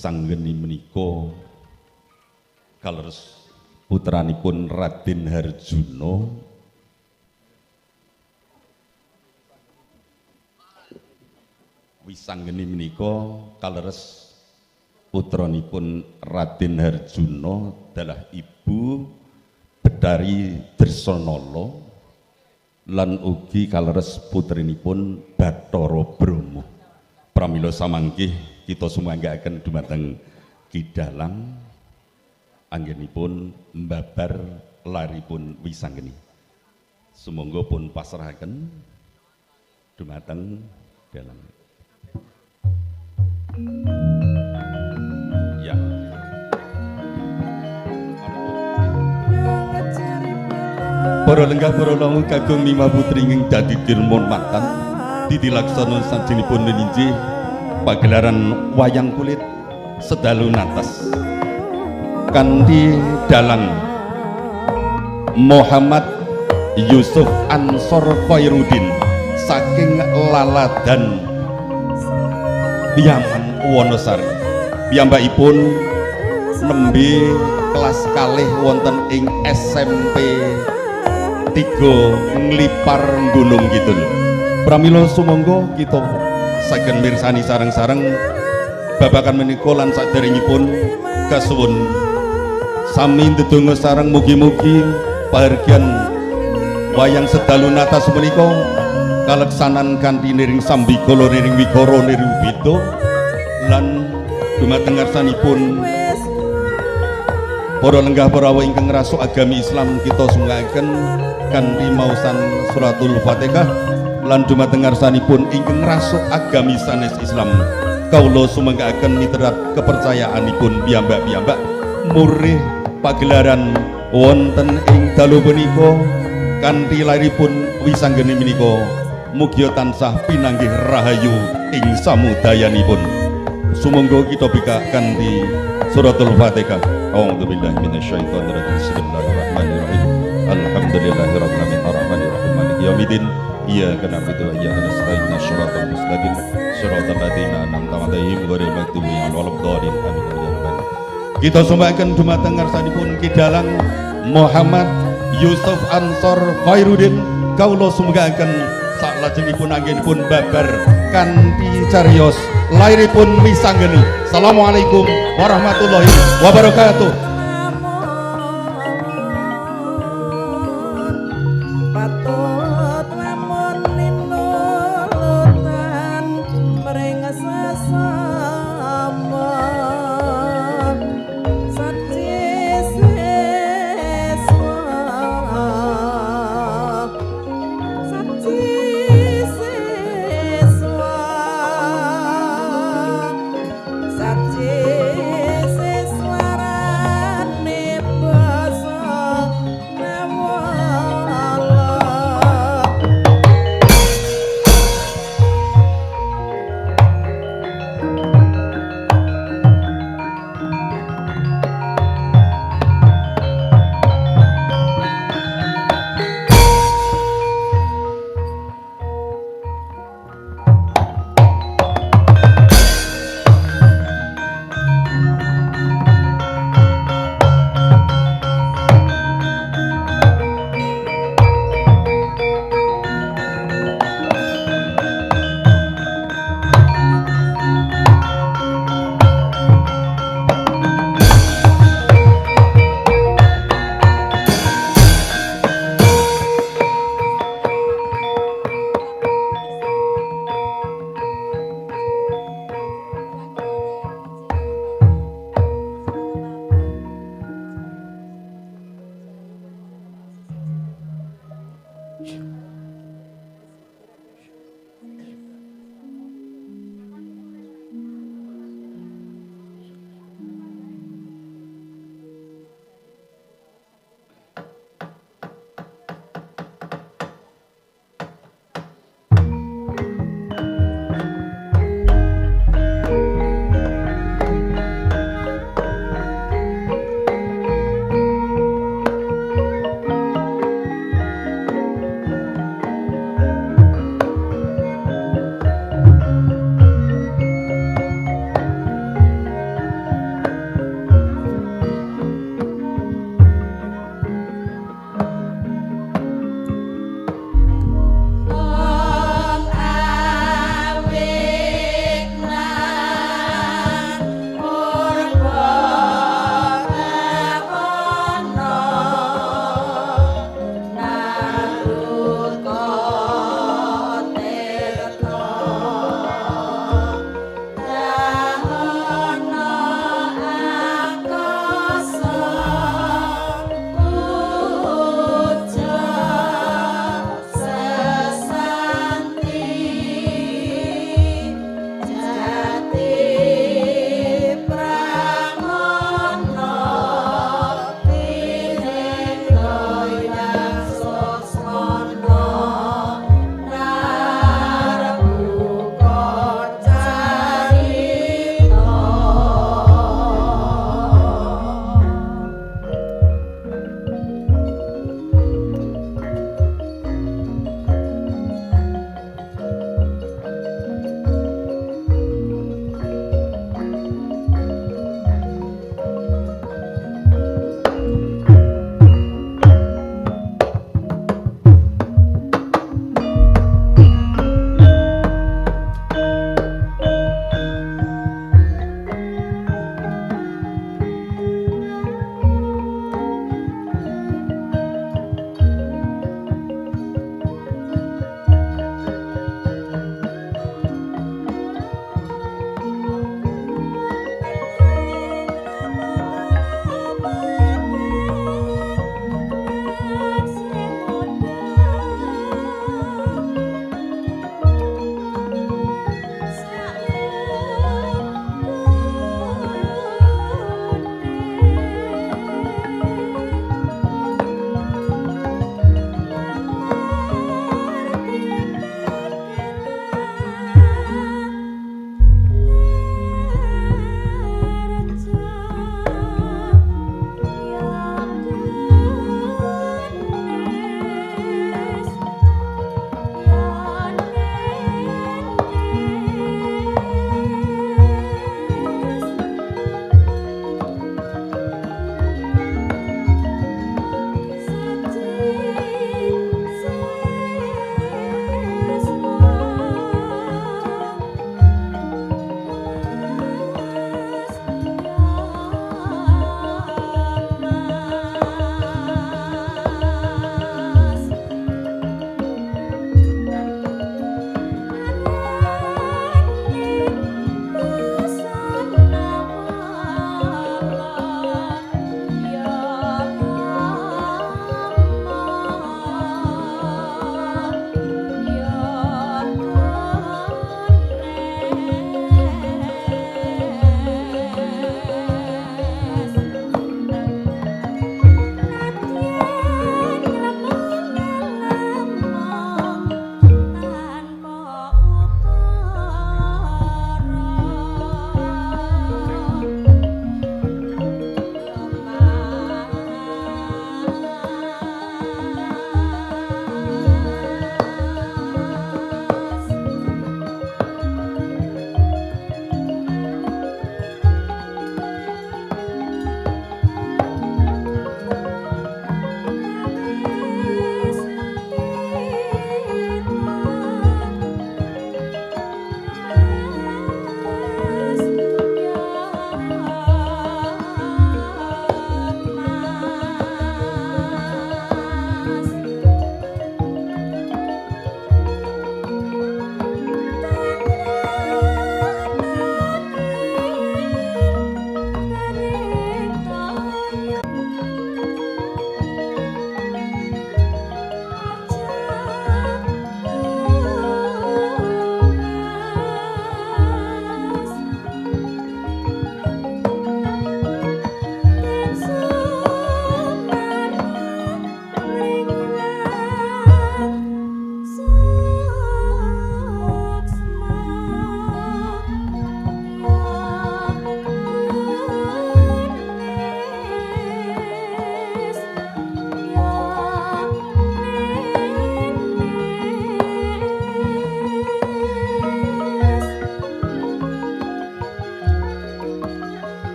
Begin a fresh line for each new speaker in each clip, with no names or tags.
wisanggeni menika kaleres putranipun Raden Harjuna wisanggeni menika kaleres putranipun Raden Harjuna adalah Ibu Bedari Dresanala lan ugi kaleres putrinipun Bathara Brama. Pramila samanggih kita sumanggaken dumateng Kidalang anggenipun mbabar laripun wisanggeni. Sumangga pun pasrahaken dumateng dalang. Ya. Para lenggah para lamun kagem Mima Putri ing dadi dirmon mantan didilaksana sajengipun ninji pagelaran wayang kulit sedalu natas kanthi dalang Muhammad Yusuf Ansor Khairuddin saking Laladan Piyaman Wonosari. Piyambakipun nembe kelas kalih wonten ing SMP 3 Nglipar Gunung Kidul. Pramila sumangga kita saged mirsani sareng-sareng babakan menika lan saderengipun kasuwun sami ndedonga sareng mugi-mugi pahargyan wayang sedalu natas menika kaleksanan kanthi niring sambikala niring wigara niring beda lan dumateng ngarsanipun para lenggah para awak ingkang ngrasuk agami Islam kita sumanggaken kanthi maosan suratul Fatihah lan dumateng ngarsanipun ingkang ngrasuk agami sanes Islam kawula sumanggaken miterat kepercayaanipun piyambak-piyambak murih pagelaran wonten ing dalu punika kanthi lairipun wisanggeni menika mugi tansah pinanggih rahayu ing samudayanipun. Sumangga kita bika kanthi suratul Fatihah. A'udzubillahi minasyaitonir rajim. Bismillahirrahmanirrahim. Alhamdulillahirabbil alamin arrahmanirrahim maliki yaumiddin. Iyyaka na'budu wa iyyaka nasta'in shiratal mustaqim shiratal ladzina an'amta 'alaihim ghairil maghdubi 'alaihim waladdallin. Amin. Kita sumbahaken dumateng ngarsanipun Kidalang Muhammad Yusuf Ansor Khairuddin kawula sumbahaken salajengipun anggenipun babar kanthi cariyos lairipun wisanggeni. Assalamualaikum warahmatullahi wabarakatuh.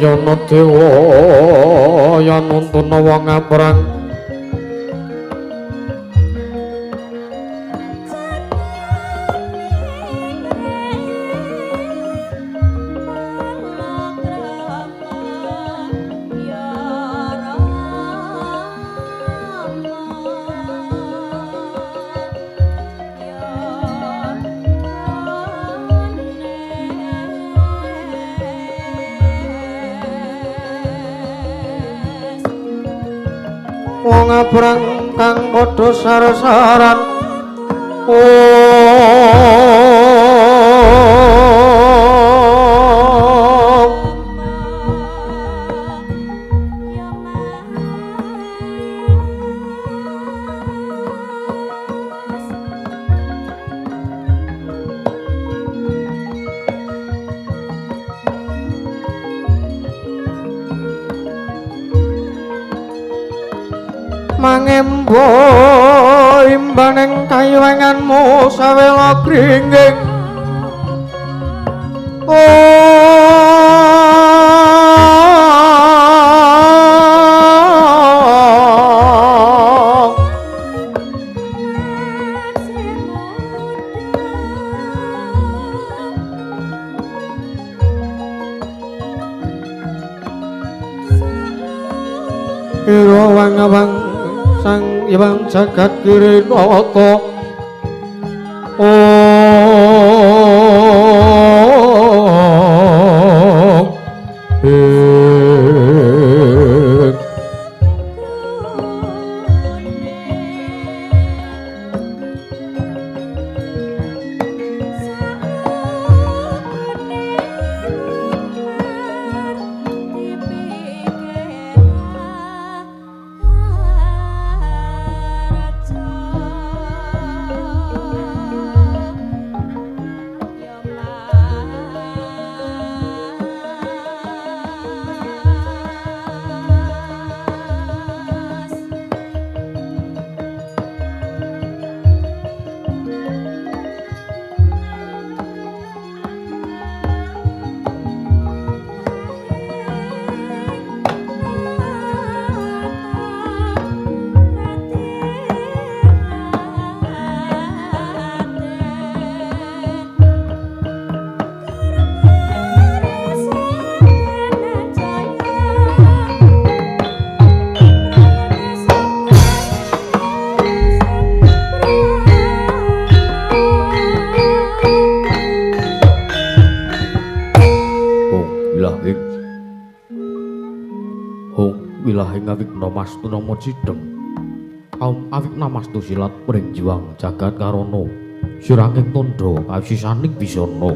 yana dewa yen nuntun wong perang wong perang kang padha sar-saran mangembo imbaning kayuwenganmu sawela gringging ira wang-wang sang Hyang Jagat Kirinata Mastu Nomo Cideng kaum awik namastu silat mring jiwang jagat karono siranging tondo kawisisaning bisana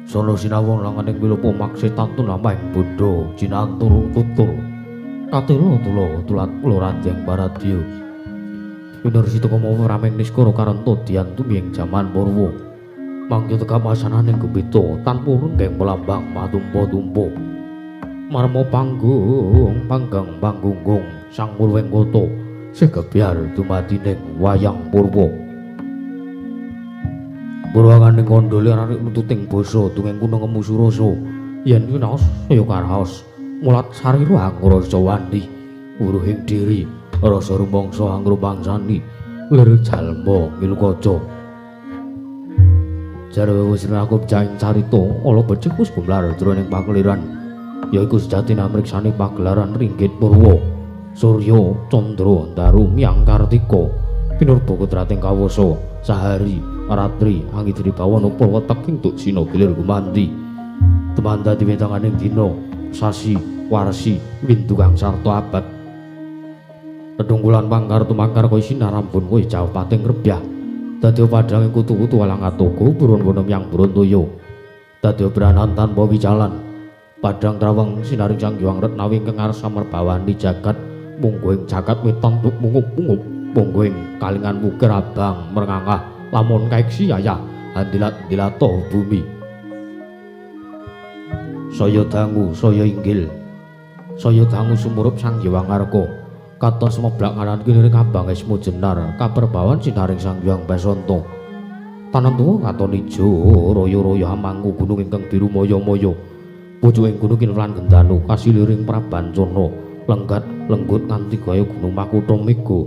sono sinawung langaning wilupa maksih tantun amahing bondo jinang turu tutur katelo tulat kula ranjang baradya Winursi Tukomo rameng niskara karenta diyantu miyeng jaman purwa mangya tekapasananing gebeta tanpa nunggeng melambang matumpa-tumpa marmo panggung sang murweng kota segebyar dumadining wayang purwa purwanganing kandhale arik nututing basa dongeng kuna ngemu surasa yen winaos kaya karaos mulat sarira angrasa wandi uruhing diri rasa rumangsa angrupangsani lir jalma ngilukaca jarwe wis rakup jaing carita ala becik wis gumlar jroning pakliran yaiku sejatine amriksane pagelaran ringgit purwa Surya Candra Daru Miang Kartika pinurba ketrating kawasa sahari ratri angidri bawana purwa teking tuk sina gilir gumanti temanda diwentanganing dina sasi warsi windu kang sarta abad kedungkulan pangkar tumangkar kaya sinar ampun kowe jauh pating rebyah dadi padhang kutu-kutu walang atoga purun-purun yang Brontoyo dadi branan tanpa wicalan padhang trawang sinaring Sang Hyang Retnawi ingkang ngarsa merbawani jagat munggo ing jagat wetan tuk mungup-mungup munggo ing kalingan mukir abang merngangah lamun kaeksi ayah handilat-dilata bumi saya dangu saya inggil saya dangu sumurup Sang Hyang Arka katon semeblak ngaran kiniring abang esmu jenar kaperbawan sinaring Sang Hyang Basanta tanan tuwa katon ijo raya-raya amangku gunung ingkang biru moyo-moyo pucuking gunung Kinflan Gendanu kasiliring Prabancana lenggat lenggut nganti gaya gunung Makutha Mega.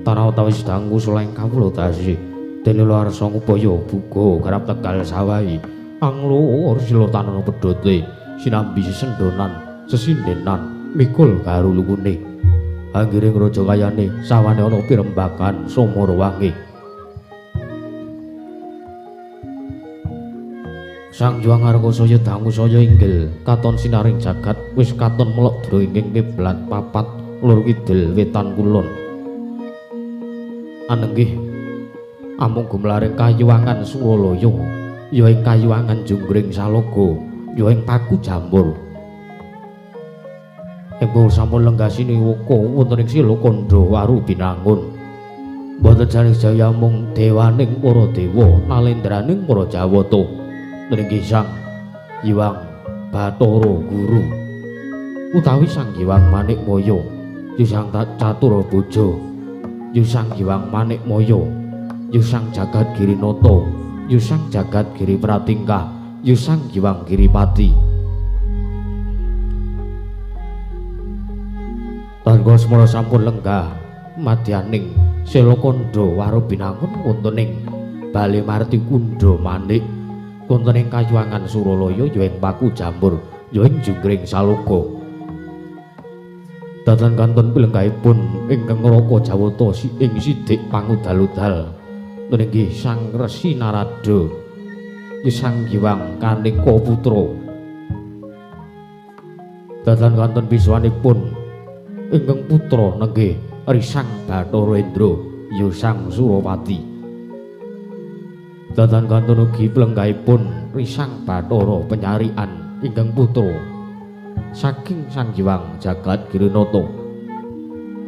Tanah utawi sedangku suleng kawula tasih dene larsa ngupaya buga garap Tegal Sawahi anglo sila tanana pedote sinambi sesendonan sesindenan mikul karo lukune anggiring raja kayane sawane ana pirembagan Samara Wangi. Sang Hyang Argasaya dangu saya inggil katon sinaring jagat wis katon melok drenging kiblat papat lor kidul wetan kulon. Anenggih amung gumlaring kayuwangan Suralaya ya ing kayuwangan Junggring Salaga ya ing Paku Jambur. Embul sampun lenggasine waka wonten ing Sila Kandha Waru Binangun. Boten jaya mung dewaning para dewa nalendraning para Jawata. Nggih Sang Hyang Bathara Guru utawi Sang Hyang Manikmaya ya Sang Catura Boja ya Sang Hyang Manikmaya ya Sang Jagat Girinata ya Sang Jagat Giri Pratingkah ya Sang Hyang Giripati. Tangga semana sampun lenggah madyaning Sila Kandha Waru Binangun wonten ing Bale Marti Kundha Manik wonten ing kayuwangan Suralaya ya ing Paku Jambur ya ing Junggring Salaga. Datan kantun pilenggahipun ingkang Raka Jawata ing Sidik Pangudal-udal nggih Sang Resi Narada ya Sang Hyang Kanika Putra. Datan kantun biswanipun ingkang putra nggih Risang Bathara Indra ya Sang Surawati. Datan kantun ugi pilenggahipun Risang Bathara Penyarian ingkang putra saking Sang Hyang Jagat Girinata.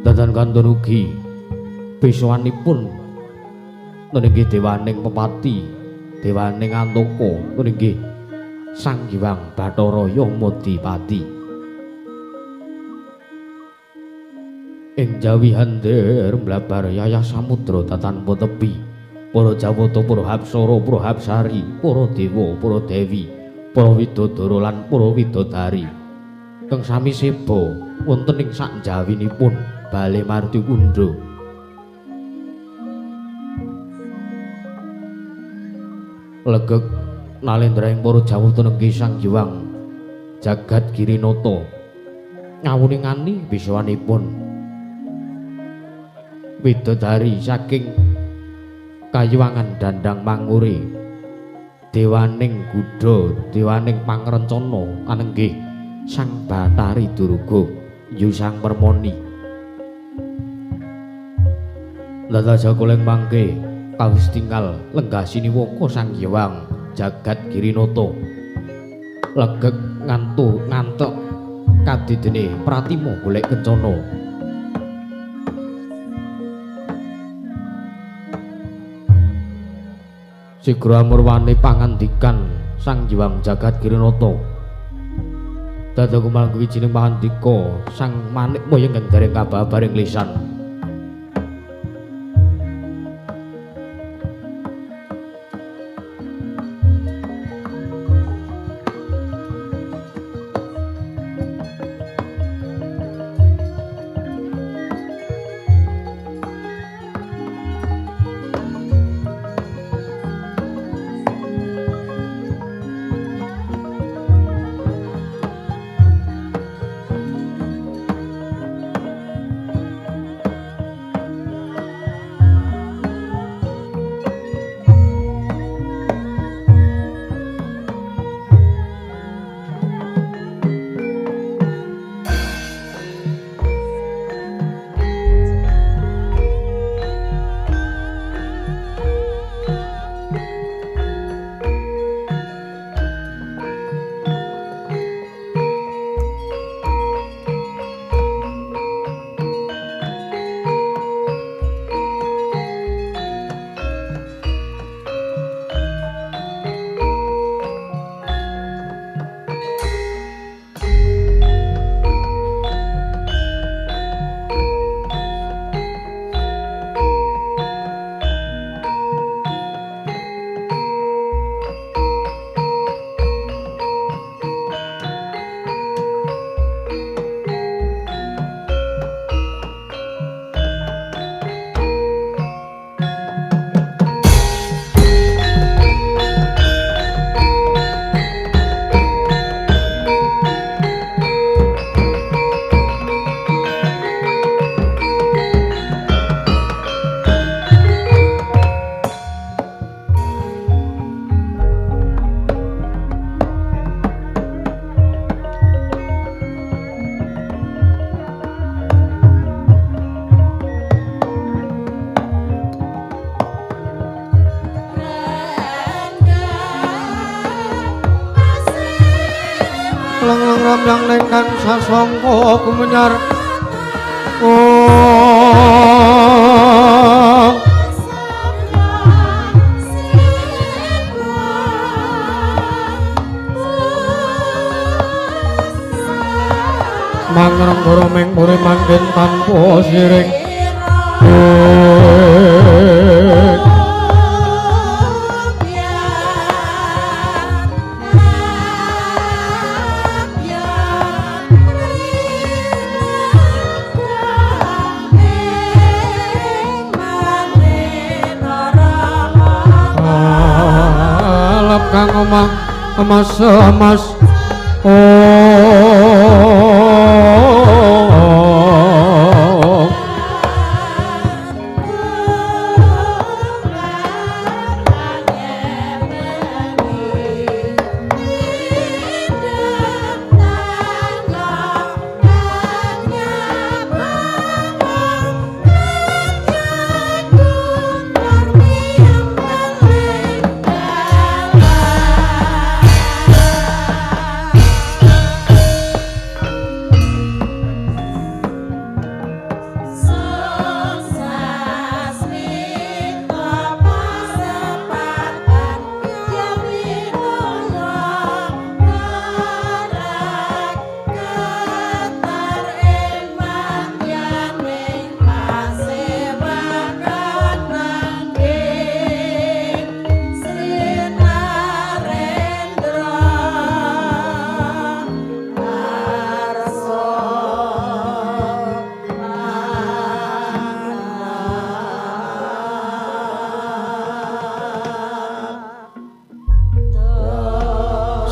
Datan kantun ugi biswanipun nggih dewaning Pepati dewaning Antaka nggih Sang Hyang Bathara Yamadipati. Ing jawihander mlabar yayah samudra tatanpa tepi para Jawata para Hapsara para Hapsari para dewa para dewi para widodara lan para widodari kang sami seba wonten ing sak jawinipun Bale Marti Kundha. Legeg nalendraing para Jawata nenggih Sang Hyang Jagat Girinata ngawuningani biswanipun widodari saking kayuwangan Dandang Mangure dewaning Gudha dewaning Pangrencana anenggih Sang Bathari Durga ya Sang Permoni. Lata jakoleng mangke kawis tinggal lenggasine waka Sang Hyang Jagat Girinata legeg ngantuk kadidene pratima golek kencana. Sigra murwane pangandikan Sang Hyang Jagat Girinata dadi kumal wijining pangandika Sang Manikmaya ingkang dereng kababaring lisan.
samyang nengkang sasongko kumenyar mangrang goromeng puri mangkin tanpa siring alap kang omah emas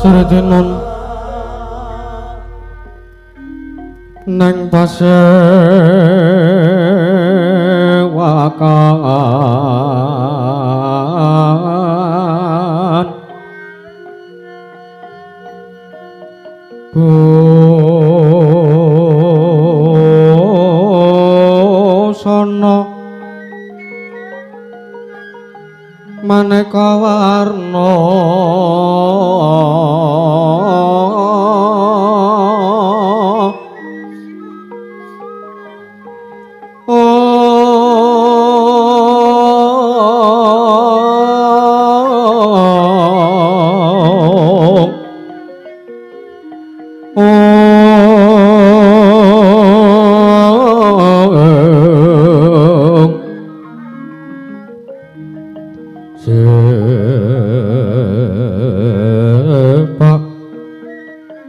Sredenon neng pasewakan busana maneka warna sepak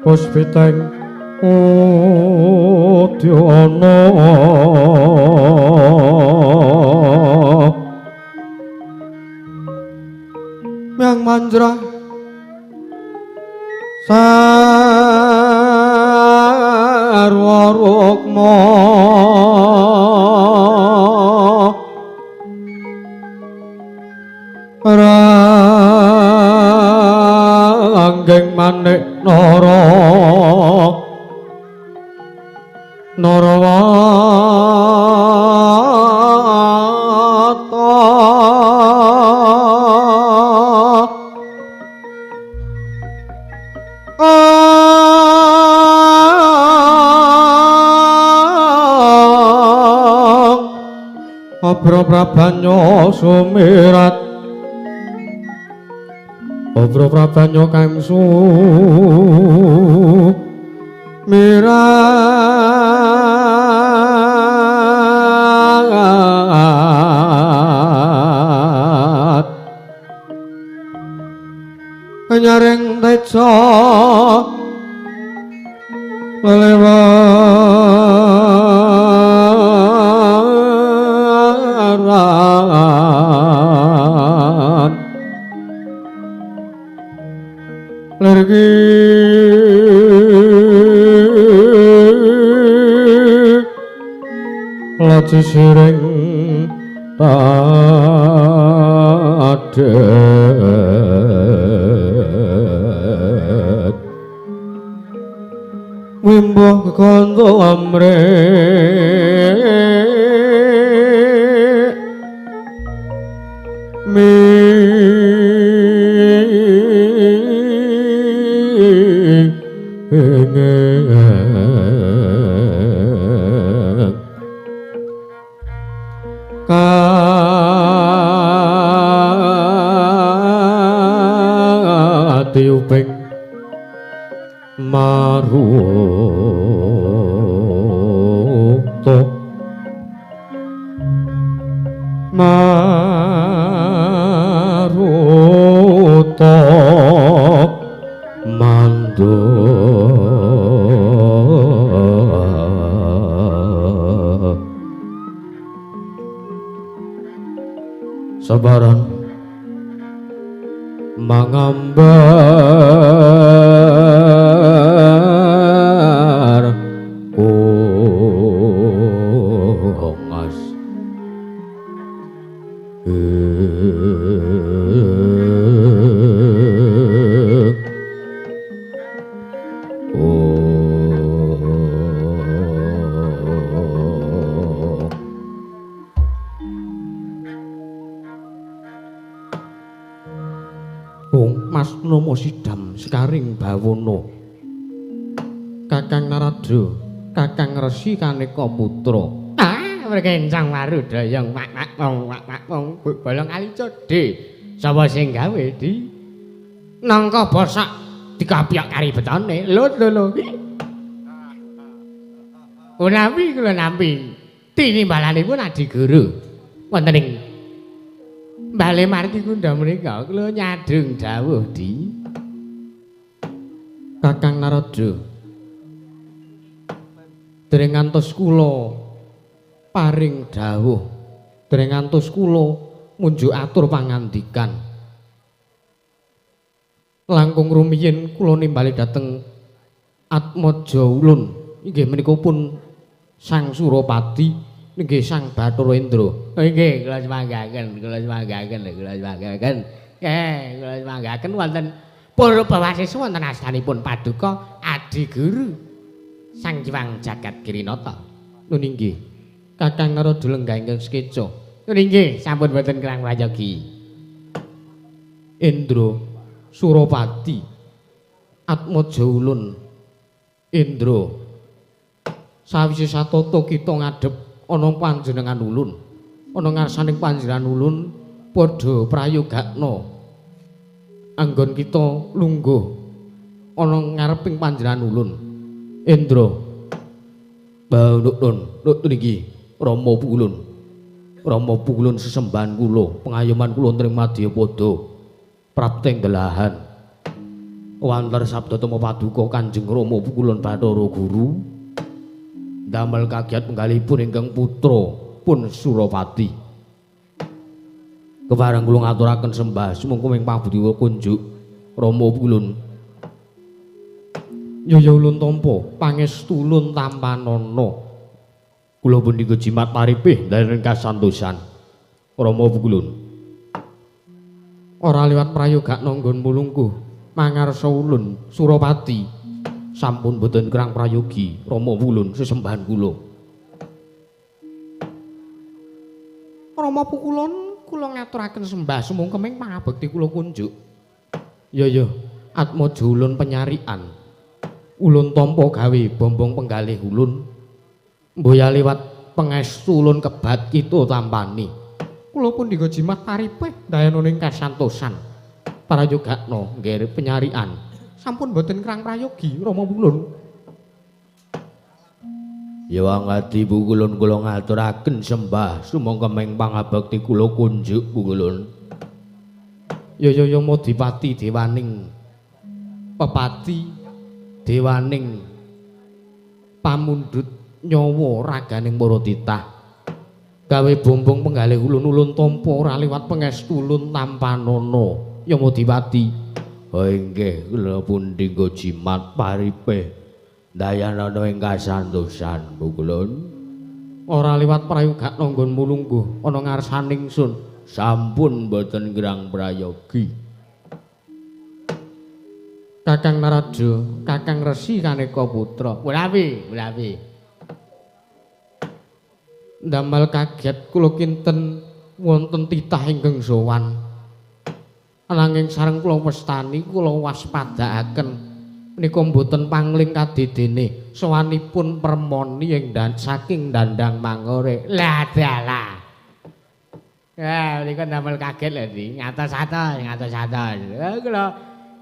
puspiteng udyono yang manjrah sarwa rukma ranggeng manik Narawata Obro prabanyo sumirat Obro prabanyo kang sumirat Nyaring teca lelewaran lergi laci siring tadet wimbuh kekondo amrih mi Maruta Maruta sabaran mangambar kongas Mas Nomo Sidam sekaring bawana Kakang Narada Kakang Resi Kaneka Putra
Merkencang marudayang mak-mak bolong kali codhe sapa sing gawe di nangka bosak dikapiak kari betone lho Unawi kula nampi tinimbalanipun Adi Guru wonten ing Bale Marti Kunda menika kula nyadeng dawuh di
Kakang Narada dereng ngantos kula paring dawuh dereng ngantos kula munjuk atur pangandikan langkung rumiyin kula nimbali dhateng Atmaja Ulun inggih menika pun Sang Suropati nggih Sang Bathara Indra.
Nggih, kula semanggaken. Kula semanggaken wonten Purbawasis wonten astanipun Paduka Adi Guru Sang Hyang Jagat Girinata.
Nun inggih. Kakang Narada lenggah ingkang sekeca.
Nun inggih, sampun boten kirang prayogi.
Indra Suropati Atmaja Ulun Indra sawise satata kita ngadhep ana panjenengan ulun ana ngarsaning panjenengan ulun padha prayogakna anggon kita lungguh ana ngareping panjenengan ulun Indra Nuk niki Rama Pukulun sesembahan kula pengayoman kula wonten ing Madyapada prapteng delahan wantar sabda temu paduka Kanjeng Rama Pukulun Bathara Guru damel kagiat penggalipun ingkang putra pun Suropati kepareng kula ngaturaken sembah sumangga ing pangbudiwa kunjuk Rama Pukulun Yaya ulun tampa pangestu ulun tampanana kula punika jimat paripih dharing kasantosan Rama Pukulun ora liwat prayogakna nggon mulungkuh mangarsa ulun Suropati sampun boten kirang prayogi Rama Pukulun sesembahan kula Rama Pukulun kula ngaturaken sembah sumangga ing pangabekti kula kunjuk ya Atmaja Ulun penyarian ulun tampa gawe bombong penggalih ulun mboya liwat pangestu ulun kebat kita tampani kula pun digo jimat paripeh dayaning kasantosan prayogakna nggih penyarian sampun boten kirang prayogi Rama Pukulun. Ya wangadi Pukulun kula ngaturaken sembah sumangga meng pangabekti kula kunjuk Pukulun. Ya Modipati dewaning pepati dewaning pamundhut nyawa raganing para titah. Gawe bombong penggalih ulun-ulun tampa ora liwat pangestu ulun tampanana. Ya Modipati inggih kula pun dinggo jimat paripeh dayanana ing kasantosan Pukulun ora liwat prayogakna nggon mulungguh ana ngarsaning sun sampun boten kirang prayogi Kakang Narada Kakang Resi Kaneka Putra mulawi ndamel kaget kula kinten wonten titah ingkang sowan ananging sareng kula wastani kula waspadakaken menika mboten pangling kadidene sowanipun permoni ing saking Dandang Mangore lah dalah menika damel kaget lho Di ngatos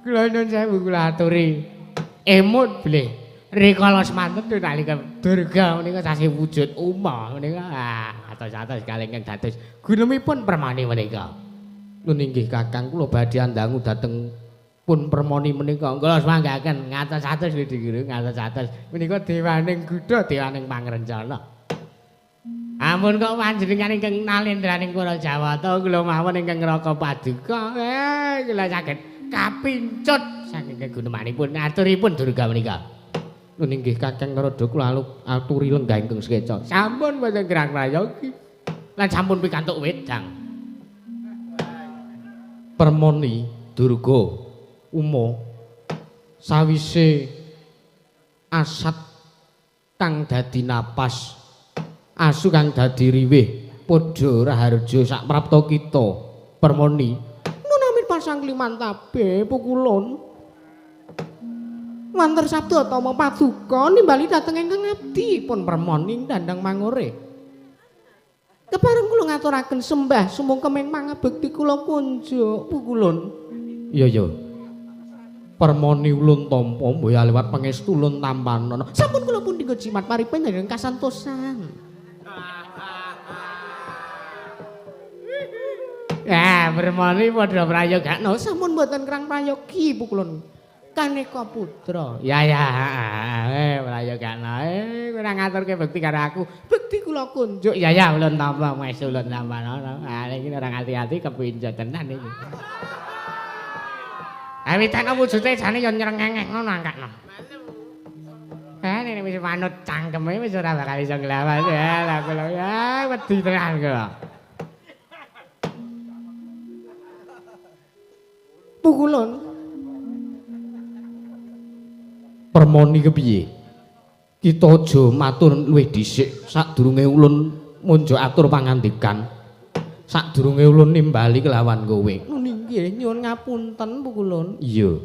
kula nyuwun sewu kula aturi emut bleh
rikala semanten nalika Durga menika sasi wujud Uma menika atos-atos kalih ingkang dados gunemipun permoni menika.
Nun inggih Kakang kula badhe andangu dhateng pun permoni menika.
Kula semanggaken ngatos-atos Gusti ngatos-atos menika dewaning Gudha dewaning pangrencana. Ampun kok panjenengan ingkang nalendraning para Jawata kula mawon ingkang ngraka paduka kula saged kapincut saking kegunemanipun aturipun Durga menika.
Nun inggih Kakang Narada kula aturi lenggah ingkang sekeca.
Sampun boten kirang prayogi lan sampun pikantuk wedang.
Permoni Durga Uma sawise asat kang dadi napas asu kang dadi riwih padha raharja sak prapta kita permoni nunamit pasang klimantabe pukulun Wanter Sabtu Atama Paduka nimbali dhateng ingkang abdi pun permoni dandang mangore. Kepareng kula ngaturaken sembah sumung kemeng mangabekti kula kunjuk pukulun. Iya. Permoni ulun tampa mboya liwat pangestu ulun tampanana. Sampun kula pun dinggo jimat paripun dhateng kasantosan.
Permoni padha prayogakno
Sampun mboten krang prayogi pukulun. Kaneka putra.
Ya prayogakno ora ngaturke bekti karo aku.
Bekti kula kunjuk.
Ya ulun tampa mesu ulun tampanana. Iki ora ati-ati kepincut tenan iki. Awitan wujude jane yo nyrengengeng ngono angkatno. Nek wis manut cangkeme wis ora bakal iso nglawan. Lah kula wedi tenan kula.
Pukulun. Permoni kepiye? Kita aja matur luwih dhisik sadurunge ulun munjuk atur pangandikan. Sadurunge ulun nimbali kelawan kowe. Nggih nyuwun ngapunten pukulun. Iya.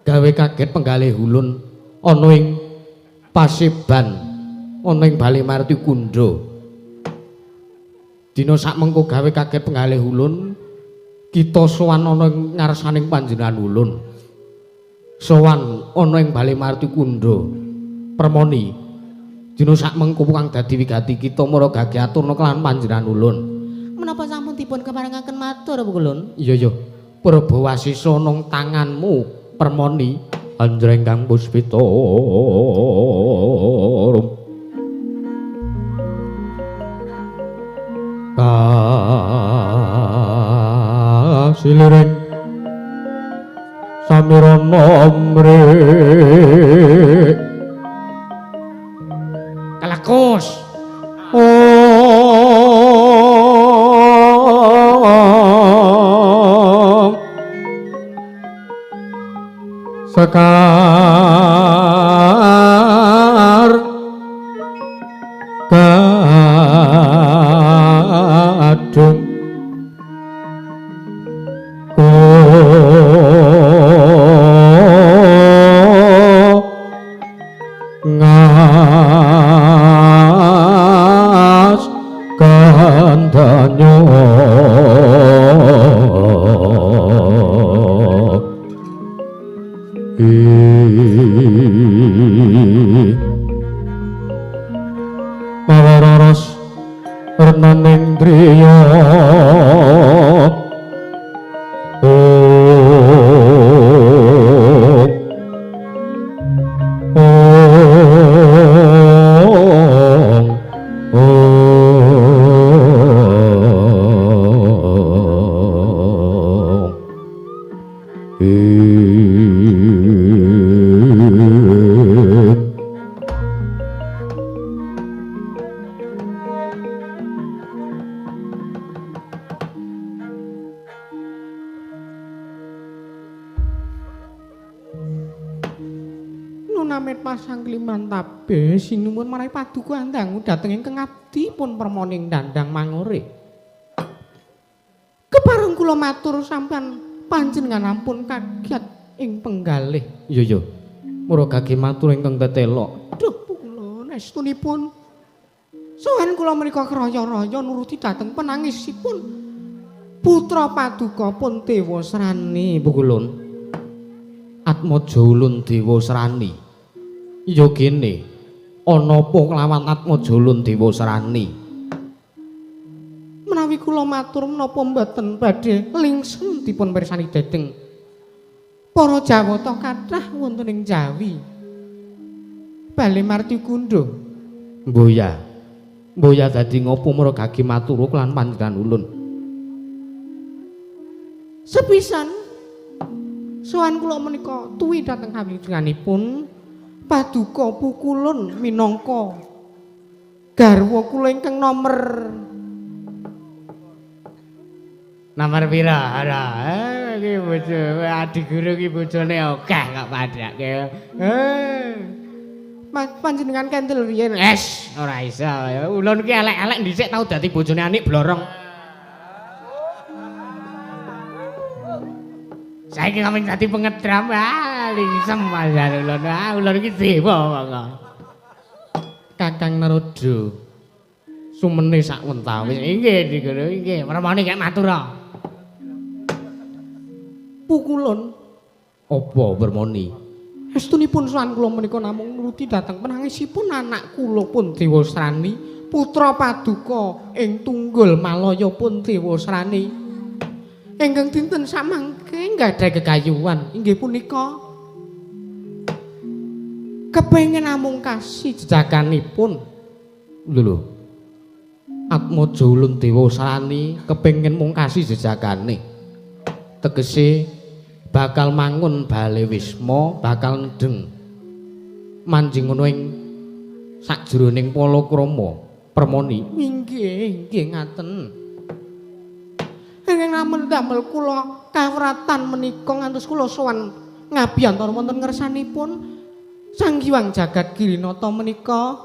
Gawe kaget penggalih ulun ana ing Paseban, ana ing Balimarti Kundha. Dina sak mengko gawe kaget penggalih ulun kita sowan ana ing ngarsaning panjenengan ulun. Sowan ana ing Balimarti Kundha. Permoni dina sak mengko kang dadi wigati kita mara gage aturna kelawan panjenengan ulun. Menapa sampun dipun keparengaken matur pukulun? Iya. Prabawasisa nang tanganmu Permoni anjreng kang puspita. Kasilering samirana mrih
Kalakus.
Sekar kadung ngas kandanyo Mawaroros Renaning Driya Nunamet pasang klimantabe sinuwun marai paduka andangu dhateng ingkang abdi pun permoning dandang mangore. Kepareng kula matur sampean panjenengan ampun kagiat ing penggalih. Iya. Mura gage matur ingkang tetelok. Duh kula nestunipun sowan kula menika kraya-raya nuruti dhateng penangisipun putra paduka pun dewa srani pukulun. Atmaja Ulun Dewa Srani. Ya kene, ana apa kelawan Atmaja Ulun Dewa Srani? Menawi kula matur menapa mboten badhe lingsem dipun pirsani dhateng para Jawata kathah wonten ing Jawi. Bale marti kundha. Mboya dadi ngopo margagi matur lan panjenengan ulun? Sepisan sowan kula menika tuwi dhateng kawilujenganipun Paduka Pukulun minangka garwa kula ingkang nomor
pira? Iki bojo adik guru iki bojone akeh kok padhake.
Panjenengan kentil riyen.
Ora iso. Ulun ki elek-elek dhisik tau dadi bojone Anik Blorong. Saiki kami dadi pengedram, lingsem ajar ulun. Ulun iki dewa monggo.
Kakang Narada. Sumene sak wentawis.
Inggih, Dik Guru, inggih. Pramane kek matur.
Pukulun. Apa bermoni? Estunipun sowan kula menika namung nuruti dhateng penangisipun anak kula pun Dewa Srani, putra Paduka ing Tunggul Malaya pun Dewa Srani. Ingkang dinten samangke nggadahi gegayuhan inggih punika kepengin namung kasih jejakanipun. Lho. Atmaja Ulun Dewa Srani kepengin mung kasih jejakane. Tegese bakal mangun bale wisma, bakal ndeng manjing ngono ing sajroning palakrama permoni. Inggih ngaten. Ingkang namen damel kula kawratan menika ngantos kula sowan ngabiyantara wonten ngersanipun Sang Hyang Jagat Girinata menika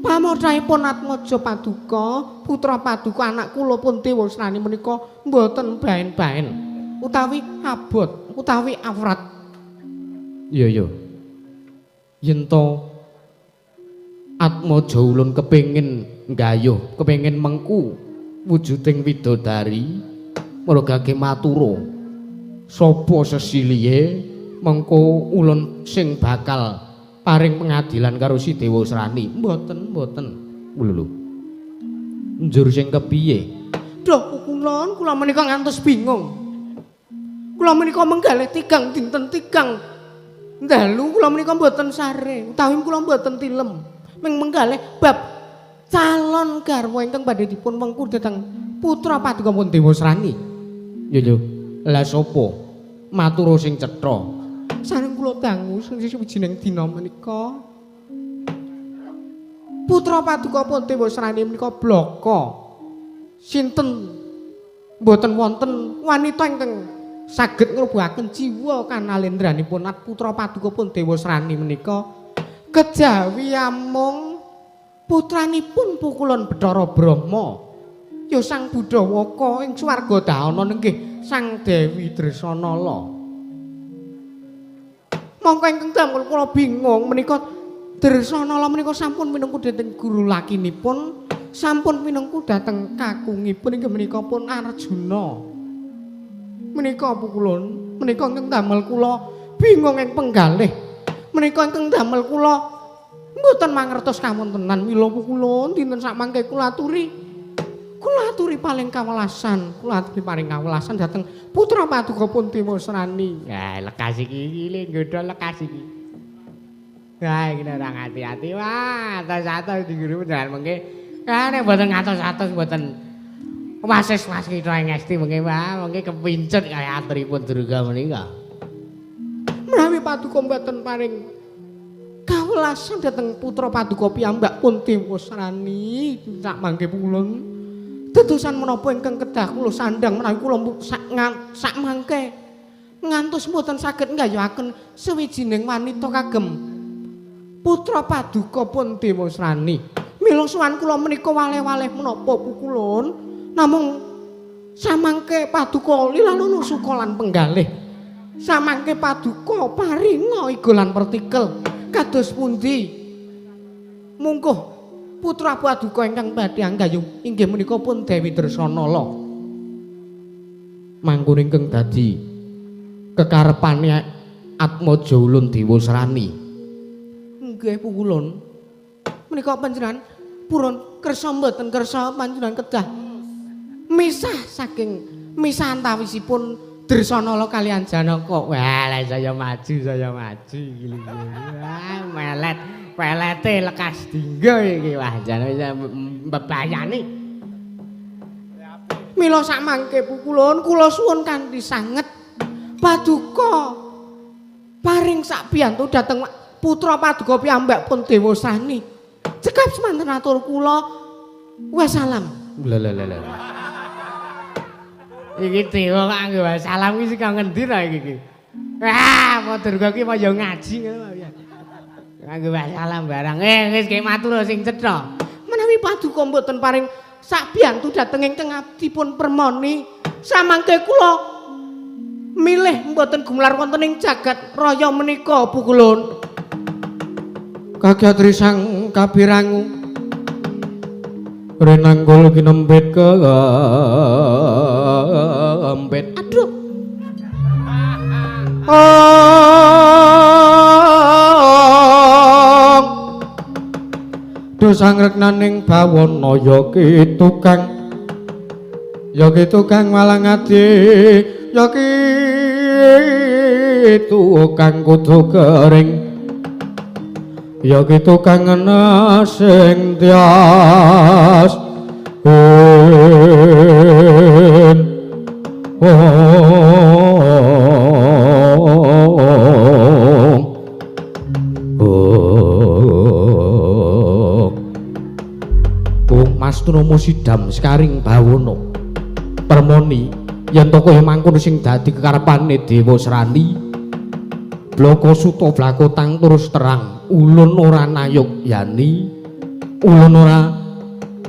pamodhahipun Atmaja Paduka, putra Paduka anak kula pun Dewa Srani menika mboten baen-baen utawi abot utawi awrat. Iya. Yen to Atmaja Ulun kepengin nggayuh, kepengin mengku wujuding widodari, margake matura sapa sesilihe mengko ulun sing bakal paring pengadilan karo si Dewa Srani. Mboten. Lho. Njur sing kepiye? Duh kula menika ngantos bingung. Kula menika menggalih tigang dinten tigang dalu kula menika mboten sare utawi kula mboten tilem menggalih bab calon garwa ingkang badhe dipun wengku dhateng putra Paduka pun Dewa Srani. Yo. Lah sapa? Matur sing cetha. Sareng kula dangu sing sawijining dina menika putra Paduka pun Dewa Srani menika blaka. Sinten mboten wonten wanita ingkang saged ngrubuhaken jiwa kanalendranipun putra Paduka pun Dewa Srani menika kejawi amung putranipun Pukulun Bathara Brahma ya Sang Budawaka ing swarga dahana nggih Sang Dewi Dresanala. Mongko ingkang damel kula bingung menika Dresanala menika sampun minangka dhateng guru lakinipun, sampun minangka dhateng kakungipun inggih menika pun Arjuna. Menika Pukulun, menika ingkang damel kula bingung ing penggalih. Menika ingkang damel kula mboten mangertos kawontenan mila Pukulun dinten sakmangke kula aturi paling kawelasan, dhateng putra Paduka pun Dewa Srani.
Lekas iki nggodha lekas iki. Iki ora ngati-ati atos-atos di guru panjenengan mengke. Nek mboten ngatos-atos mboten wasis Mas kita ngesti mengke kepincut kaya aturipun Durga menika.
Menawi Paduka mboten paring kawelasan dhateng putra Paduka piyambak pun Dewa Srani sak mangke Pukulun dadosan menapa ingkang kedah kula sandhang menawi kula sak mangke ngantos mboten saged nggayuhaken sawijining wanita kagem putra Paduka pun Dewa Srani. Mila sowan kula menika waleh-waleh menapa Pukulun namung samangke Paduka lilanunu suka lan penggalih. Samangke Paduka paringa iga lan pertikel kados pundi mungkuh putra Paduka ingkang badhe anggayuh inggih menika pun Dewi Dresanala. Mangkune ingkang dadi kekarepane Atmaja ulun Dewa Srani. Nggih pukulun. Menika panjenengan purun kersa mboten kersa panjenengan kedah misah saking misah antawisipun Dresanala kaliyan Janaka.
Wah, saya maju. Wah, pelete lekas dinggo iki wah jane mbebayani.
Mila samangke pukulun kula suwun kanthi sanget paduka paring sak biyantu dhateng putra paduka piyambak pun Dewa Srani. Cekap semanten atur kula wassalam.
Lha.
Iki dewa kok anggo salam iki saka ngendi ta iki? Wah, Padurga ki kaya ngaji ngono ya. Anggo salam barang. Wis ki matur sing cetha.
Menawi paduka mboten paring sak biyantu dhateng ingkang abdipun permoni, samangke kula milih mboten gumelar wonten ing jagat raya menika pukulun. Kagyatri sang kabirangu renanggul kinempit kempet. Aduh. Dosang reknaning bawana ya ki tukang malang ati ya ki tukang kudu kering ya ki tukang ana sing tias Mas Trama Sidam Sekaring Bawana permoni yen to kaya mangkono sing dadi kekarepane Dewa Srani bloko suta blakotang terus terang ulun ora nayuk yani ulun ora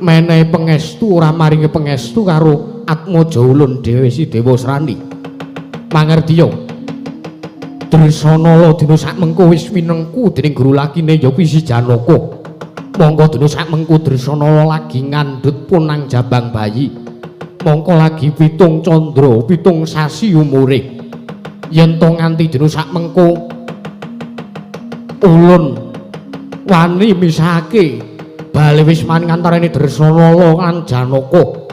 menehi pangestu ora maringi pangestu karo Atmaja ulun dhewe si Dewa Srani mangertiya Dresanala dina sakmengko wis minengku dening guru lakine ya Pisi Janaka mongko dina sakmengko Dresanala lagi ngandhut punang jabang bayi mongko lagi pitung candra pitung sasi umure yen to nganti dina sakmengko ulun wani misahake bali wis maning antarane Dresanala lan Janaka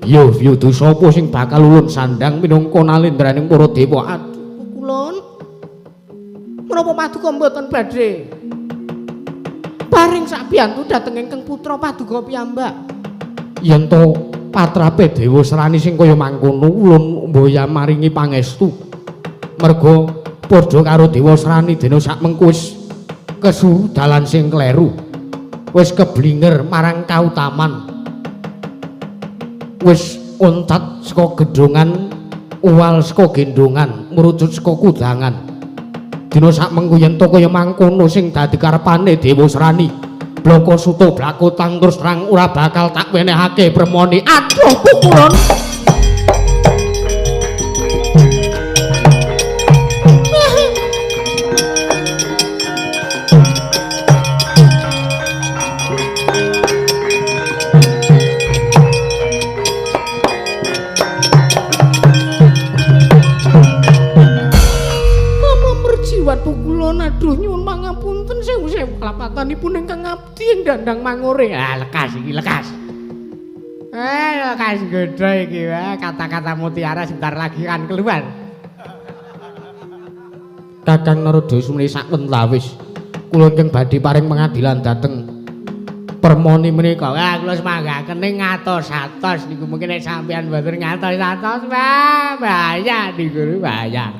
ya yuda sapa sing bakal ulun sandhang minangka nalendraning para dewa. Aduh kulon menapa paduka mboten badhe paring sak biyantu dhateng ingkang putra paduka piyambak yen to patrape Dewa Srani sing kaya mangkono ulun mboya maringi pangestu merga padha karo Dewa Srani dina sakmengko wis kesuru dalan sing kleru wis keblinger marang kautaman wis oncat saka gedhongan uwal saka gendongan merucut saka kudangan dina sakmengko yen to kaya mangkono sing dadi karepane Dewa Srani bloko suto blakotang terus terang ora bakal tak wenehake permoni. Aduh pukulun aduh nyuwun pangapunten sewu-sewu kelapatanipun ingkang ngabdi ing dandang mangore.
Ah lekas iki lekas. Lekas gedhe iki wae kata-kata mutiara sebentar lagi kan keluar.
Kakang Narada sumene sakwentawis kula ingkang badhe paring pengadilan dhateng permoni menika.
Wah kula semanggaken ing ngatos-atos niku mungkin nek sampeyan mboten ngatos-atos wah bahaya niku bahaya.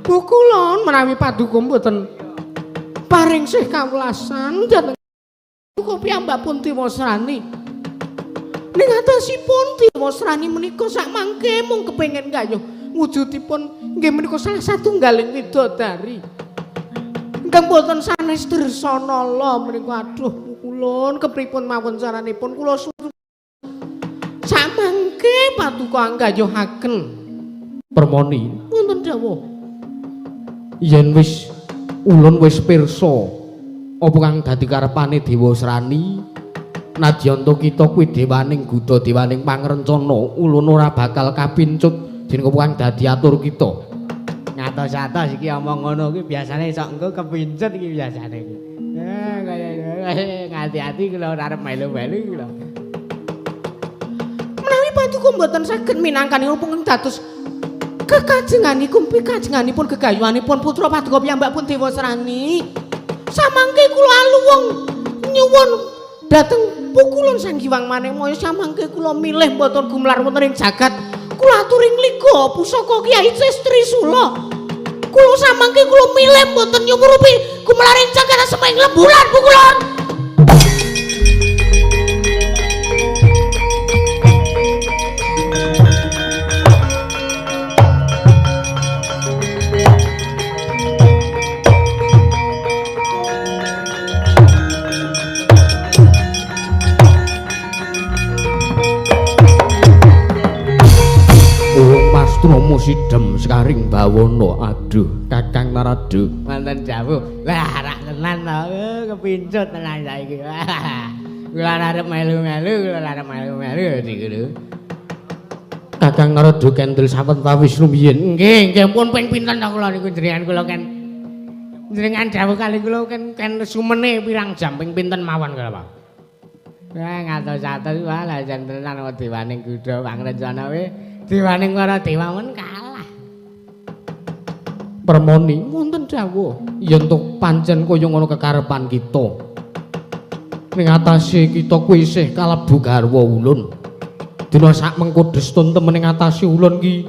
Pukulon menawi paduka mboten paring sih kawulasan dhateng paduka piyambak pun Dewa Srani. Ning atosipun Dewa Srani menika sakmangke mung kepengin gayuh wujudipun nggih menika salah satunggaling widodari. Ingkang boten sanes Dresanala menika aduh pukulon kepripun mawon caranipun kula suwun sakmangke paduka anggayuhaken permoni wonten dawuh. Yen wis ulun wis pirsa apa kang dadi karepane Dewa Srani nadyan to kita kuwi dewaning Guda dewaning pangrencana ulun ora bakal kapincut dening apa kang dadi atur kita.
ngatos-atos iki omong ngono kuwi biasane sok engko kepincut iki biasane iki. Kaya ngati-ati kula ora arep melu-melu kula.
Menawi paduka mboten saged minangkani upung dados kekajenganipun pikajenganipun gegayuhanipun putra paduka piyambak pun Dewa Srani. Samangke kula aluwung nyuwun dhateng pukulun Sang Hyang Manemaya samangke kula milih mboten gumelar wonten ing jagat. Kula aturing liga pusaka Kyai Trisula. Kula samangke kula milih mboten nyumurupi gumelar ing jagat semeng lembulan pukulun.
Astromo sidhem sekaring bawana. Aduh, Kakang Narada.
Wonten jawuh. Lah, rak tenan to. Kepincut tenan saiki. Kula arep melu-melu, kula arep melu-melu iki lho.
Kakang Narada kendel sawetawis rumiyin.
Nggih, pun ping pinten to kula niku jenengan kula kan. Jenengan dawuh kali kula kan sumene pirang jam ping pinten mawon kula, Pak. Ngatos-atos wae lah jan tenan dewaning kuda pangrencana we. Dewaning para dewa men kalah.
Permoni wonten dawuh yen to pancen kaya ngono kekarepan kita. Ning atase kita kuwi isih kalebu garwa ulun. Dina sak mengko destun temen ing atase ulun ki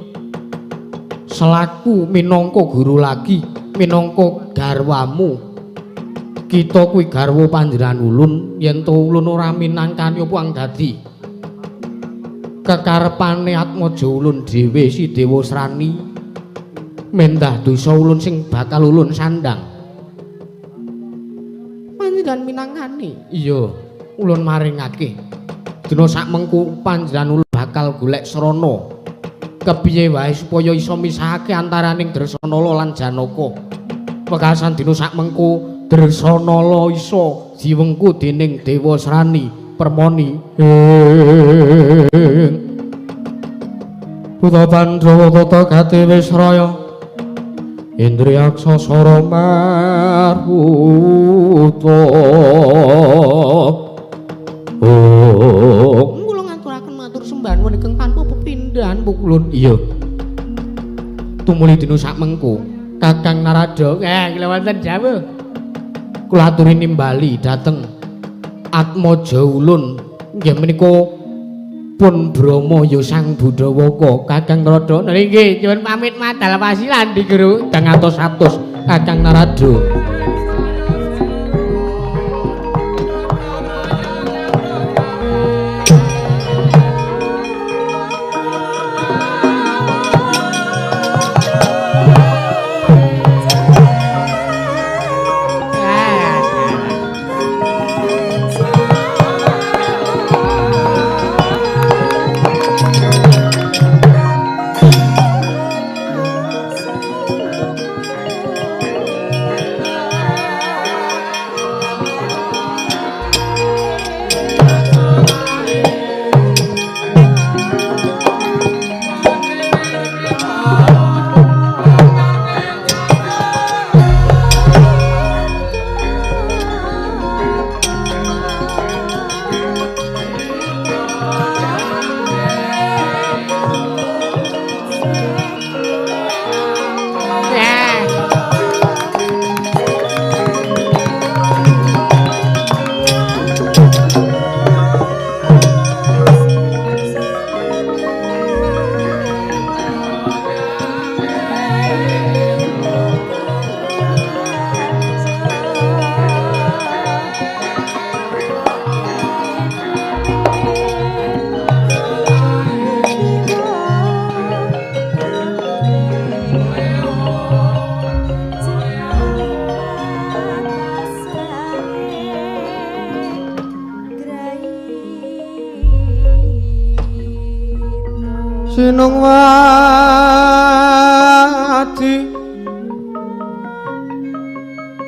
selaku minangka guru lagi, minangka garwamu. Kita kuwi garwa panjenengan ulun, yen to ulun ora minangkani apa ang dadi kekarepane Atmaja ulun dhewe si Dewa Srani mendah dosa ulun sing bakal ulun sandang.
Panjenengan minangkani.
Iya, ulun maringake. Dina sak mengko panjenengan ulun bakal golek srana kepiye wae supaya iso misahake antaraning Dresanala lan Janaka. Wekasan dina sak mengko Dresanala iso diwengku dening Dewa Srani. Permoni Putra Pandhawa tata gati wis raya Indriyaksa sara maruta
Kula ngaturaken matur sembah menika tanpa pepindhan pukulun.
Iya tumuli dina sak mengko Kakang Narada
kula wonten dawuh
kula aturi nimbali dhateng Atmaja ulun nggih menika pun Brama ya Sang Budawaka. Kakang Narada
nggih nyuwun pamit madal pasilan Di Guru
kang atos-atos Kakang Narada.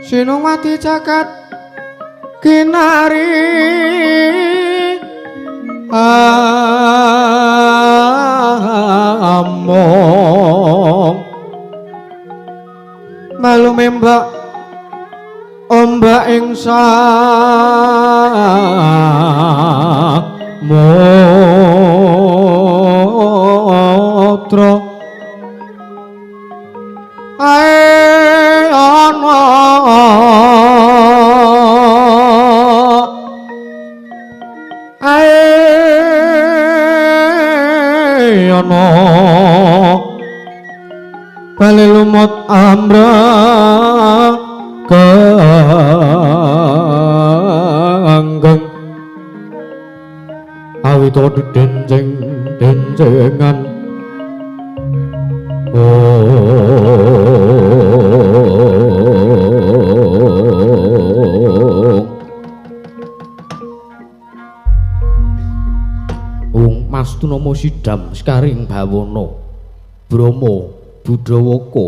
Sinungwati jagat kinari among tumembak ombak ing samudra ae ana ana bali lumut amra kanggeng awita denjengan Mastunama Sidam Skaring Bawana Brama Budawaka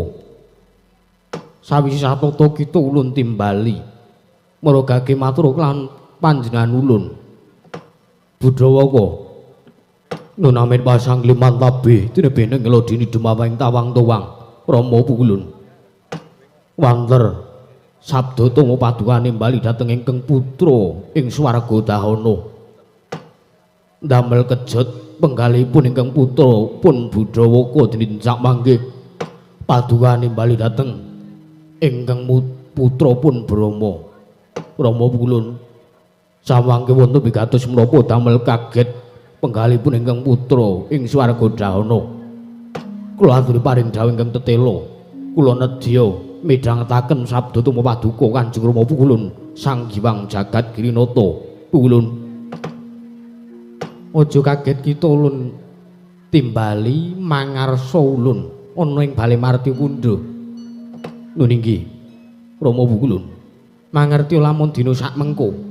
sawise satata kita ulun timbali maragake matur lan panjenengan ulun Budawaka nun amin pasang liman tabih tinebene ngelodini dumawing tawang-tawang Rama Pukulun wanter sabda tama padukane bali dhateng ingkang putra ing swarga dahana damel kejut penggalipun ingkang putra pun Budawaka dinincak manggih padukane bali dhateng ingkang putra pun Brama Pukulun samangke wonten pigatos menapa damel kaget penggalipun ingkang putra ing swarga dahana kula aturi paring dawuh ingkang tetela kula nedya midhangetaken sabda tuma paduka Kanjeng Rama Pukulun Sang Hyang Jagat Girinata Pukulun aja kaget kita ulun timbali mangarsa ulun ana ing bale marti kundha nun inggih Rama Pukulun mangerti lamun dina sak mengko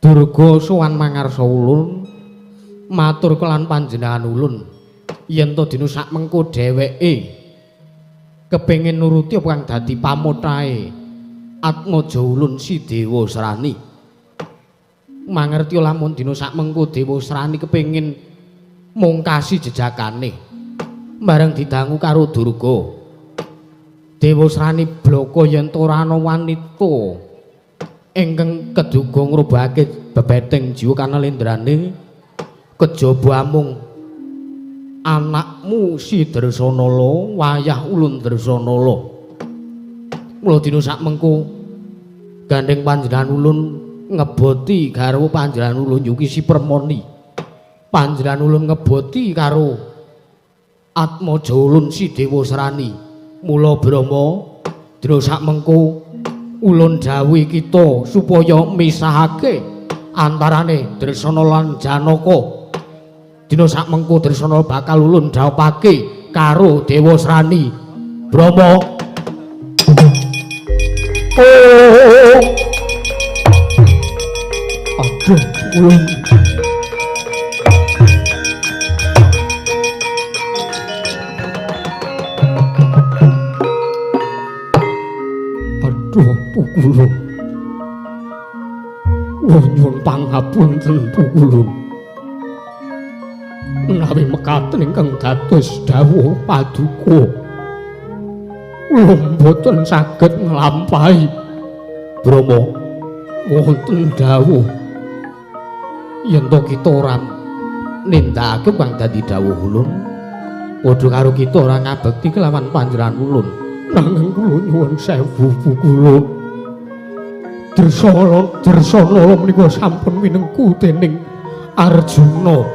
Durga sowan mangarsa ulun matur kelan panjenengan ulun yen to dina sak mengko dheweke kepengin nuruti apa kang dadi pamothahe Atmaja ulun si Dewa Srani mangerti lamun dina sak mengko Dewa Srani kepengin mungkasi jejakane bareng didangu karo Durga Dewa Srani bloko yen to ora ana wanita ingkang keduga ngrobahake bebeteng jiwa kanalendrane kejaba amung anakmu si Dresanala wayah ulun Dresanala mula dina sak mengko gandeng panjenengan ulun ngeboti karo panjenengan ulun Yuki Si Permoni panjenengan ulun ngeboti karo Atmaja ulun si Dewa Srani mula Brama dina sak mengko ulun dawuhi kita supaya misahake antarane Dresana lan Janaka dina sak mengko Dresana bakal ulun dhawuhake karo Dewa Srani Brama aduh ulun Pukulun nyuwun pangapunten Pukulun menawi mekaten ingkang dados dawuh paduka kula boten saged nglampahi Brama wonten dawuh yen to kita ora nindakake kang dadi dawuh ulun padha karo kita ora ngabekti kelawan panjenengan ulun nanging kula nyuwun sewu Pukulun Dresanala menika sampun minengku dening Arjuna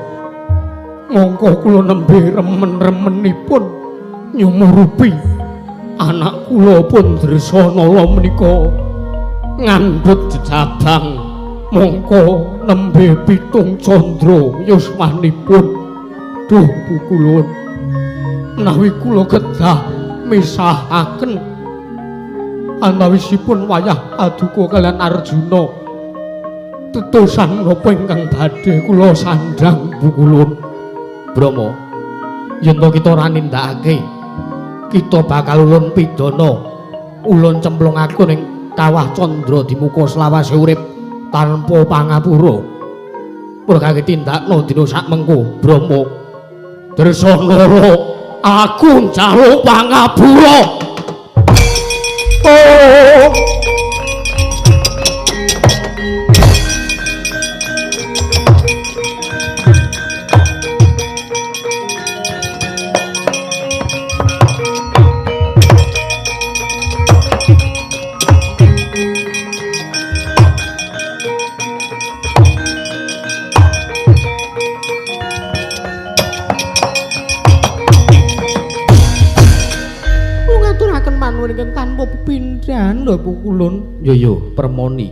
mongko kula nembe remen-remenipun nyumurupi anak kula pun Dresanala menika ngandhut jejabang mongko nembe pitung candra yuswanipun duh Pukulun menawi kula kedah misahaken antawisipun wayah paduka kaliyan Arjuna tetusan napa ingkang badhe kula sandhang Pukulun Brama yen to kita ora nindakake kita bakal ulun pidana ulun cemplungake ning kawah candra di muka selawase urip tanpa pangapura mergake tindakno dina sak mengko Brama Dresanala aku njaluk pangapura Oh tanpa pepindhan lho pukulun.
Yo permoni.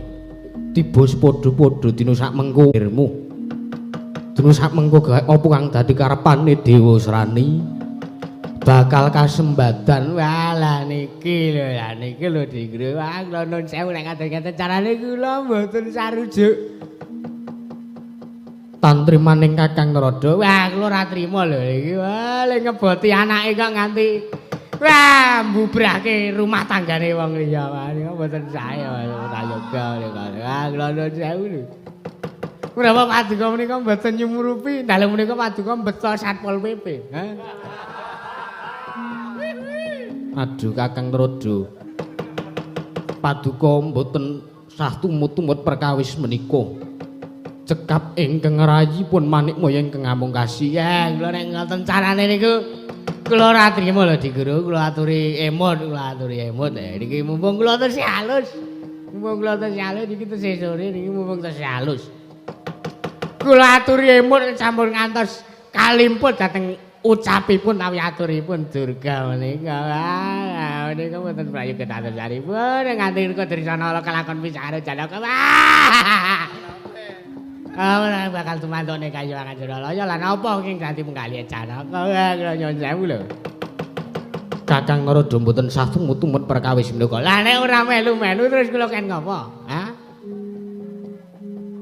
Tiba sepadha-padha dina sak mengko irmu. Dina sak mengko gawe apa kang dadi karepane Dewa Srani? Bakal kasembadan.
Walah niki lho Digro. Wah kula nuwun sewu nek ngaten-ngaten carane kula mboten sarujuk.
Tantrimaning Kakang Narada.
Wah kula ora trima lho iki. Wah le ngeboti anake kok nganti wah, mbubrake rumah tanggane wong liya. Wah, niku mboten sae prayoga niku. Wah, kula nuwun sewu lho. Menapa paduka menika mboten nyumurupi, dalem menika paduka beto Satpol PP.
Aduh Kakang Narada. Paduka mboten sah tumut-tumut perkawis menika. Cekap ingkang rayipun manik moya ingkang ngamungkasi.
Ya, kula nek ngoten carane niku kula ora trima lho Di Guru, kula aturi emot. Niki mumpung kula tesih halus. Niki tesih sore niki mumpung tesih halus. Kula aturi emot sampun ngantos kalimput dhateng ucapipun tawi aturipun Durga menika. Wah, menika mboten prayoga dadosanipun nganti kok Drisana kelakon picara Janaka. Ora bakal tumantone Kayu Anganjaralaya lan apa ing ganti penggali Janaka. Kula nyuwun sewu lho.
Kakang Narada mboten sah tumut-tumut perkawis menika.
Lah nek ora melu-melu terus kula ken ngapa? Hah?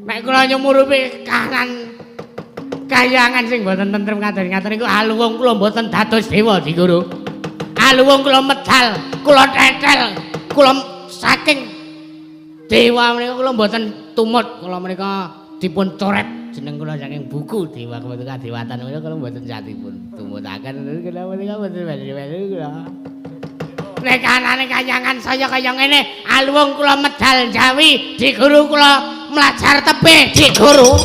Nek kula nyumurupi kahanan kayangan sing mboten tentrem ngaten-ngaten niku aluwung kula mboten dados dewa Di Guru. Aluwung kula medal, kula tetel, kula saking dewa menika kula mboten tumut. Kula menika dipun coret jeneng kula saking buku Dewa Kemetukan Dewatan menika kula mboten satipun tumutaken kula menika mboten melu kula. Nek kanane kayangan saya kaya ngene, aluwung kula medal Jawi, Di Guru kula mlajar tepe Di Guru.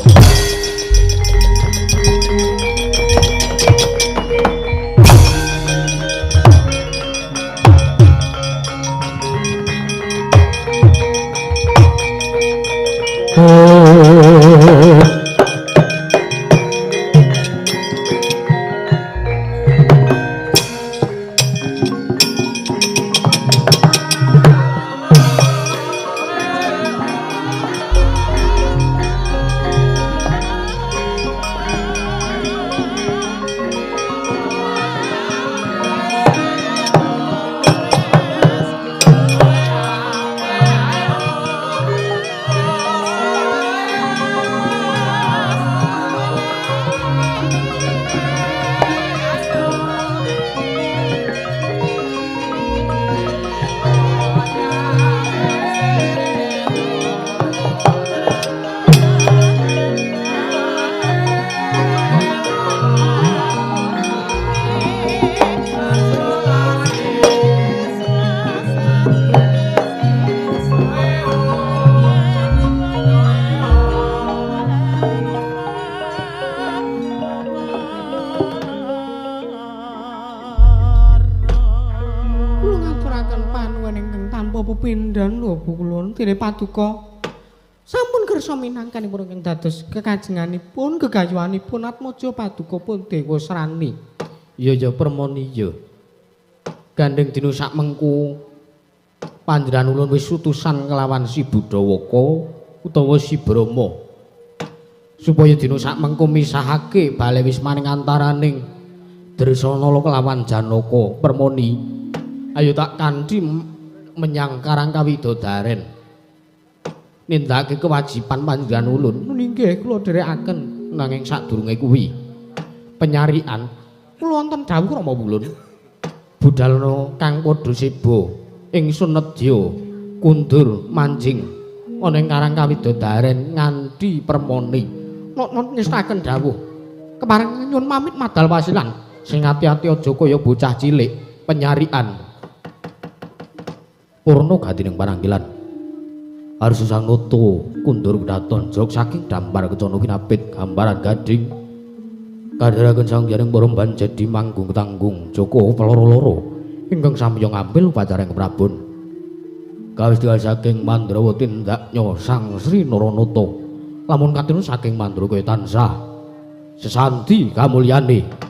pepindhan lho Bu Kulon dene paduka sampun kersa minangkanipun ingkang dados kekajenganipun gegayuhanipun Atmaja Paduka pun Dewa Srani.
Iya permoni ya. Gandeng dina sak mengku panjenengan ulun wis utusan kelawan Si Budawaka utawa Si Brama supaya dina sak mengku misahake bale wis maning antaraning Dresana kelawan Janaka. Permoni ayo tak kanthi menyang Karangkawidodaren nindakake kewajiban panjenengan ulun.
Nggih kula dherekaken.
Nanging sadurunge kuwi penyarian kula wonten dawuh Rama Wulun budalna kang padha seba ingsun nedya kundur manjing ana ing Karangkawidodaren nganti permoni ngestaken dawuh kepareng nyuwun pamit madal wasilan sing ati-ati aja kaya bocah cilik penyarian purna gatining pananggilan. Arsa sang noto kundur kedaton jog saking dampar kecana kinapit gambaran gading. Kadharaken sang yaning para banjadi manggung tanggung Joko peloro-loro ingkang samya ngambil upacara ing prabon. Kawis saking Mandrawati ndaknya Sang Sri Naranata lamun katinun saking Mandragaya tansah sesanti kamulyane.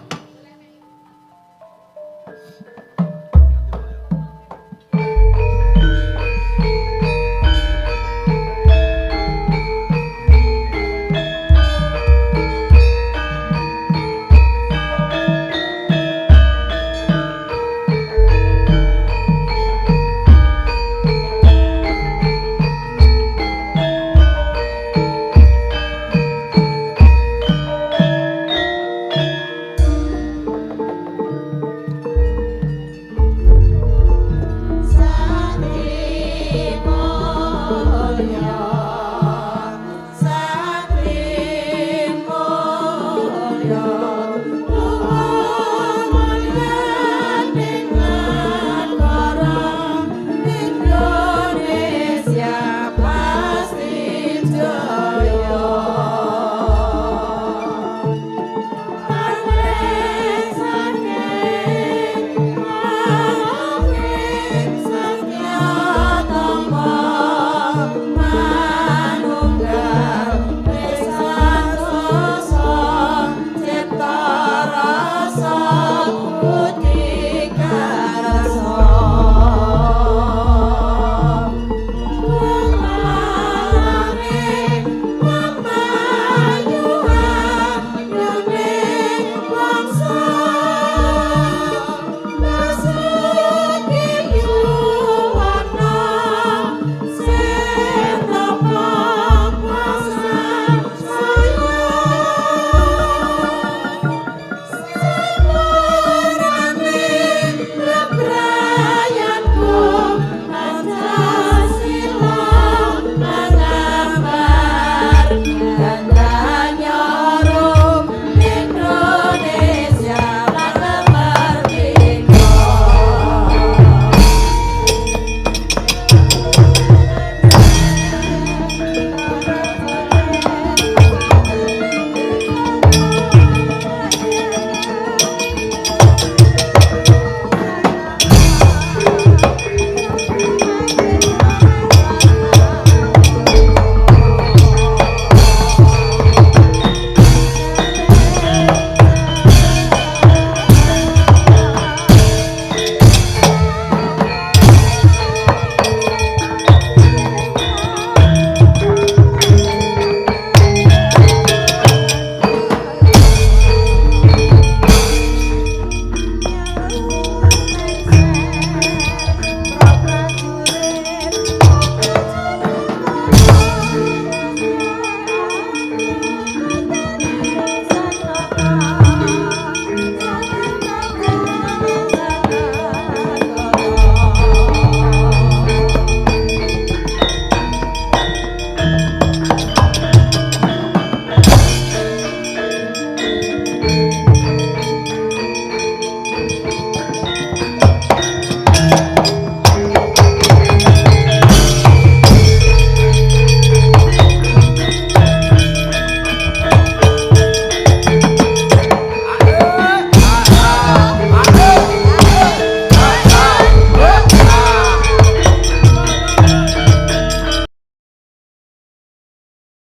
Indonesia pasti jaya.